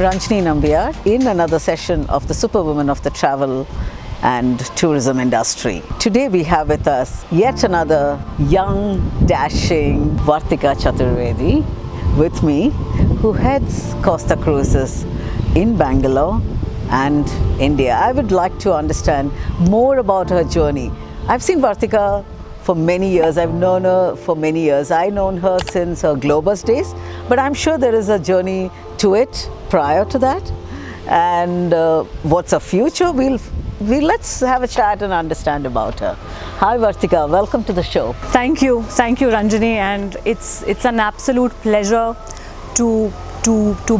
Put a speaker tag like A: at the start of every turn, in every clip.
A: Ranjini Nambiar in another session of the Superwomen of the Travel and Tourism industry. Today we have with us yet another young, dashing Vartika Chaturvedi with me, who heads Costa Cruises in Bangalore and India. I would like to understand more about her journey. I've seen Vartika for many years. I've known her for many years. I've known her since her Globus days, but I'm sure there is a journey to it prior to that. And what's her future? Let's have a chat and understand about her. Hi Vartika, welcome to the show.
B: Thank you, Ranjini, and it's an absolute pleasure to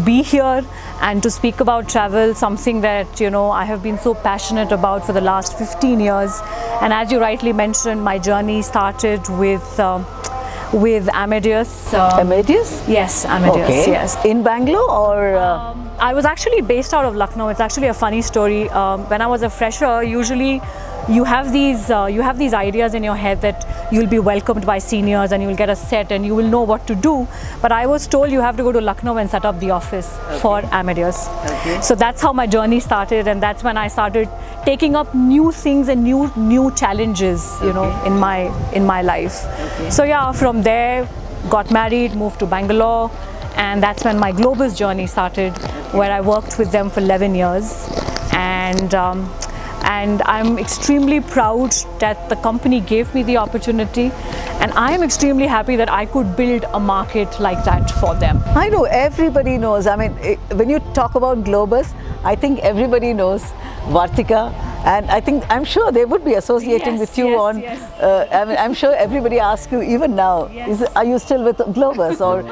B: be here and to speak about travel, something that I have been so passionate about for the last 15 years. And as you rightly mentioned, my journey started with Amadeus.
A: Amadeus?
B: Yes, Amadeus.
A: Okay.
B: Yes.
A: In Bangalore or?
B: I was actually based out of Lucknow. It's actually a funny story. When I was a fresher, usually you have these ideas in your head that you'll be welcomed by seniors and you'll get a set and you will know what to do. But I was told you have to go to Lucknow and set up the office for Amadeus. Okay. So that's how my journey started, and that's when I started taking up new things and new challenges, in my life. Okay. So yeah, from there, got married, moved to Bangalore, and that's when my Globus journey started, where I worked with them for 11 years. And I'm extremely proud that the company gave me the opportunity, and I am extremely happy that I could build a market like that for them.
A: I know, everybody knows. I mean, when you talk about Globus, I think everybody knows Vartika, and I'm sure they would be associating with you on. Yes. I'm sure everybody asks you even now, are you still with Globus or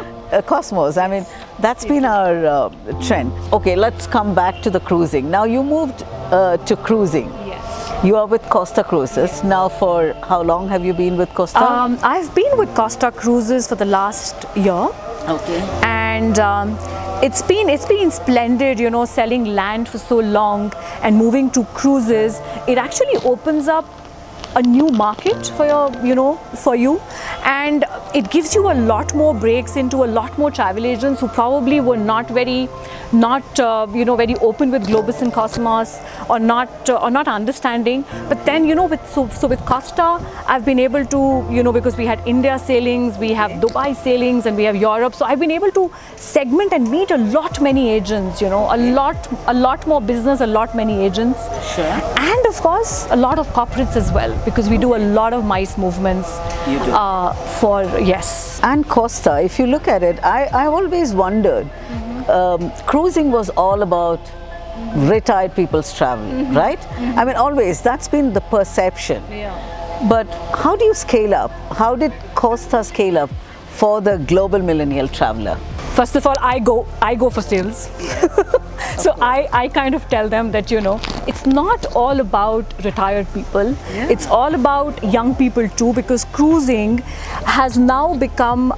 A: Cosmos? I mean, that's been our trend. Okay, let's come back to the cruising. Now you moved to cruising.
B: Yes.
A: You are with Costa Cruises. Yes. Now for how long have you been with Costa?
B: I've been with Costa Cruises for the last year.
A: Okay.
B: And it's been splendid, selling land for so long and moving to cruises. It actually opens up a new market for you, and it gives you a lot more breaks into a lot more travel agents who probably were not very open with Globus and Cosmos, or not understanding. But then with Costa, I've been able to, because we had India sailings, we have Dubai sailings, and we have Europe, so I've been able to segment and meet many agents, a lot more business, many agents.
A: Sure.
B: And of course a lot of corporates as well, because we do a lot of MICE movements.
A: You do.
B: Yes.
A: And Costa, if you look at it, I always wondered, cruising was all about retired people's travel, right? I mean, always, that's been the perception.
B: Yeah.
A: But how do you scale up? How did Costa scale up for the global millennial traveler?
B: First of all, I go for sales. So I kind of tell them that, it's not all about retired people. Yeah. It's all about young people too, because cruising has now become,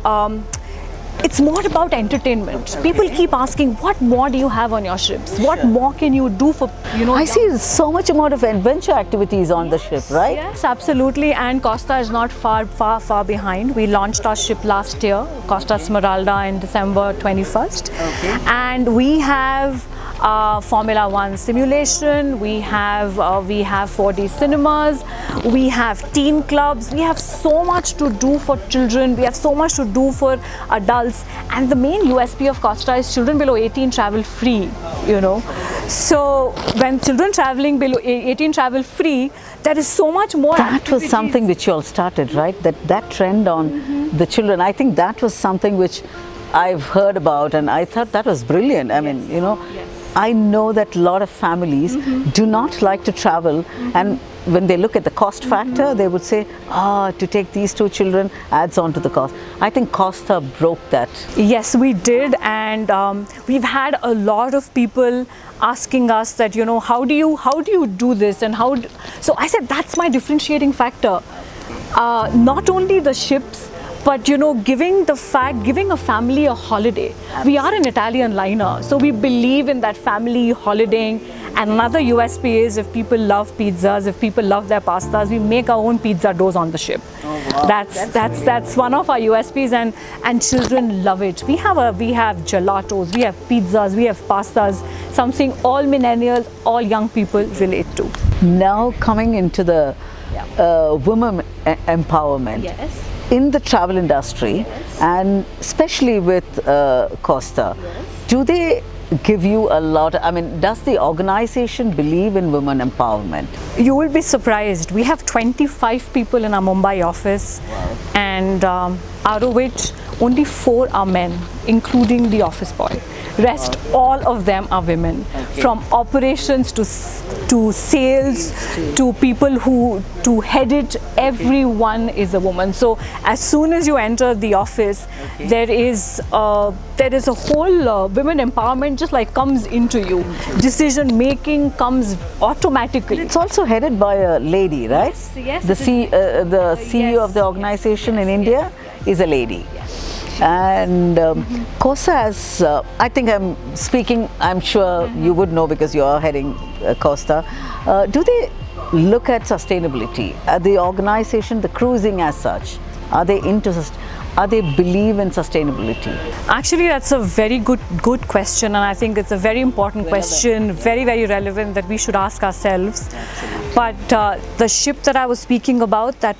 B: it's more about entertainment. Okay. People keep asking, what more do you have on your ships? What more can you do for,
A: I see so much amount of adventure activities on the ship, right?
B: Yes, absolutely. And Costa is not far behind. We launched our ship last year, Costa Smeralda, in December 21st. Okay. And we have Formula One simulation, we have 4D cinemas, we have teen clubs, we have so much to do for children, we have so much to do for adults, and the main USP of Costa is children below 18 travel free, So when children traveling below 18 travel free, there is so much more.
A: That was something which you all started, right? That trend on the children, I think that was something which I've heard about, and I thought that was brilliant. I mean,
B: Yes.
A: I know that a lot of families do not like to travel, and when they look at the cost factor, they would say, to take these two children adds on to the cost. I think Costa broke that.
B: Yes, we did, and we've had a lot of people asking us that, how do you do this, and so I said that's my differentiating factor. Not only the ships, but giving a family a holiday. Absolutely. We are an Italian liner, so we believe in that family holidaying, And another USP is if people love pizzas, if people love their pastas, we make our own pizza doughs on the ship.
A: Oh, wow.
B: That's one of our USPs, and children love it. We have gelatos, we have pizzas, we have pastas, something all millennials, all young people relate to.
A: Now coming into the women empowerment.
B: Yes.
A: In the travel industry, and especially with Kosta, do they give you a lot? I mean, does the organization believe in women empowerment?
B: You will be surprised. We have 25 people in our Mumbai office, and out of which only 4 are men, including the office boy. Rest, all of them are women, from operations to sales to people to head it. Everyone is a woman. So as soon as you enter the office, there is a whole women empowerment just like comes into you. Decision making comes automatically.
A: It's also headed by a lady, right?
B: Yes.
A: The CEO of the organization in India is a lady. And Kosta has, I think I'm sure you would know because you are heading Kosta. Do they look at sustainability? The organization, the cruising as such, are they believe in sustainability?
B: Actually, that's a very good question, and I think it's a very important question, very, very relevant that we should ask ourselves. But the ship that I was speaking about, that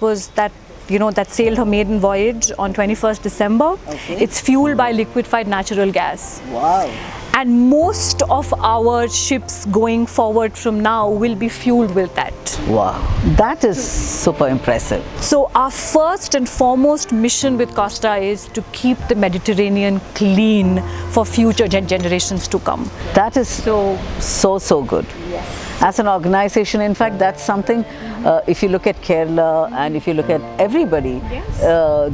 B: sailed her maiden voyage on 21st December. It's fueled by liquefied natural gas.
A: Wow.
B: And most of our ships going forward from now will be fueled with that.
A: Wow, that is super impressive.
B: So our first and foremost mission with Kosta is to keep the Mediterranean clean for future generations to come.
A: That is so good.
B: Yes.
A: As an organization, in fact, that's something, if you look at Kerala and if you look at everybody,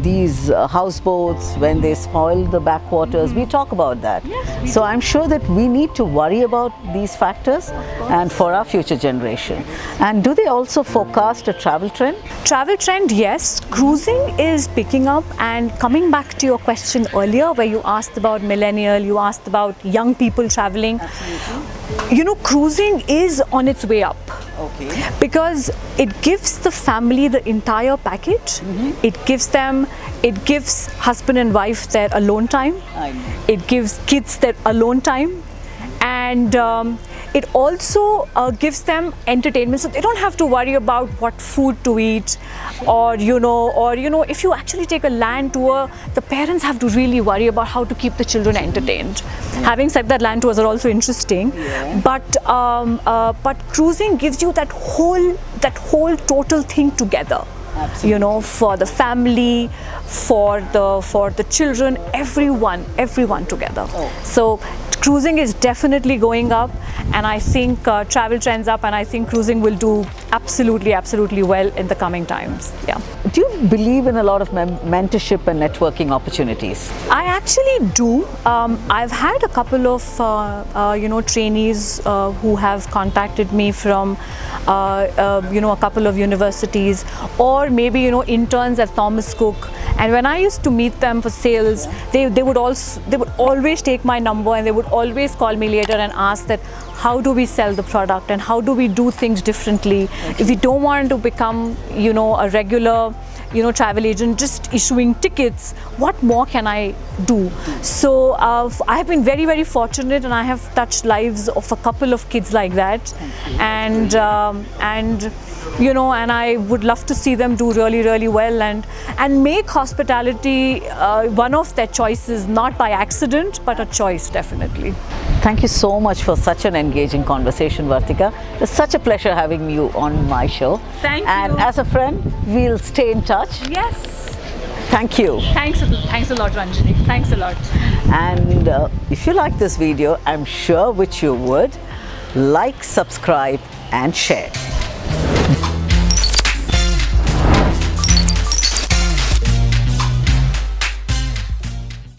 A: these houseboats, when they spoil the backwaters, we talk about that.
B: Yes,
A: so I'm sure that we need to worry about these factors and for our future generation. And do they also forecast a travel trend?
B: Travel trend, yes. Cruising is picking up, and coming back to your question earlier where you asked about millennial, you asked about young people traveling.
A: Absolutely.
B: You know, cruising is on its way up.
A: Okay.
B: Because it gives the family the entire package. It gives husband and wife their alone time.
A: I know.
B: It gives kids their alone time, and it also gives them entertainment, so they don't have to worry about what food to eat, or if you actually take a land tour, the parents have to really worry about how to keep the children entertained. Having said that, land tours are also interesting, but cruising gives you that whole total thing together.
A: Absolutely.
B: For the family, for the children, everyone together. So cruising is definitely going up, and I think travel trends up, and I think cruising will do absolutely well in the coming times. Yeah.
A: Do you believe in a lot of mentorship and networking opportunities?
B: I actually do. I've had a couple of trainees who have contacted me from a couple of universities, or maybe interns at Thomas Cook. And when I used to meet them for sales, they would always take my number, and they would always call me later and ask that how do we sell the product and how do we do things differently. If we don't want to become a regular travel agent just issuing tickets, what more can I do? So I have been very, very fortunate, and I have touched lives of a couple of kids like that, and I would love to see them do really, really well and make hospitality one of their choices, not by accident, but a choice, definitely.
A: Thank you so much for such an engaging conversation, Vartika. It's such a pleasure having you on my show.
B: Thank you.
A: And as a friend, we'll stay in touch.
B: Yes.
A: Thank you.
B: Thanks a lot, Ranjini. Thanks a lot.
A: And if you like this video, I'm sure which you would, like, subscribe and share.